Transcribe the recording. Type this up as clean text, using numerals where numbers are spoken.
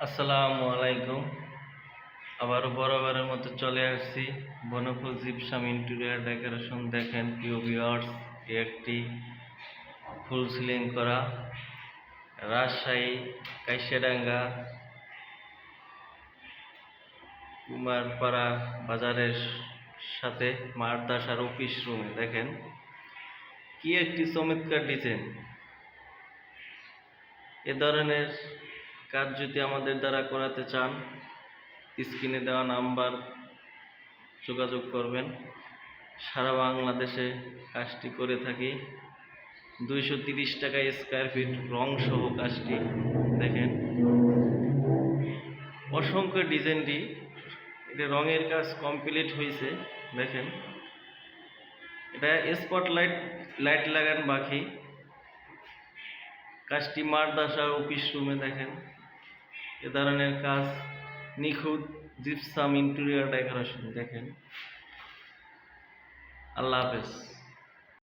আসসালামু আলাইকুম। আবারও বরাবরের মতো চলে আসছি বনফুল জিপসাম ইন্টেরিয়র ডেকোরেশন। দেখেন প্রিয় ভিউয়ার্স, একটি ফুল সিলিং করা রাজশাহী কাইশিয়াডাঙ্গা কুমারপাড়া বাজারের সাথে মাদ্রাসার অফিস রুমে দেখেন কি একটি চমৎকার ডিজাইন। এ ধরনের কাজ যদি আমাদের দ্বারা করাতে চান, স্ক্রিনে দেওয়া নাম্বার যোগাযোগ করবেন। সারা বাংলাদেশে কাজটি করে থাকি। 230 টাকা স্কয়ার ফিট রং সহ কাজটি দেখেন। অসংখ্য ডিজাইনটি এটা রঙের কাজ কমপ্লিট হয়েছে দেখেন। এটা স্পটলাইট লাইট লাগান বাকি। কাজটি মাদ্রাসা অফিস রুমে দেখেন। এ ধরনের কাজ নিখুঁত জিপসাম ইন্টেরিয়র ডেকোরেশন দেখেন। আল্লাহ হাফেজ।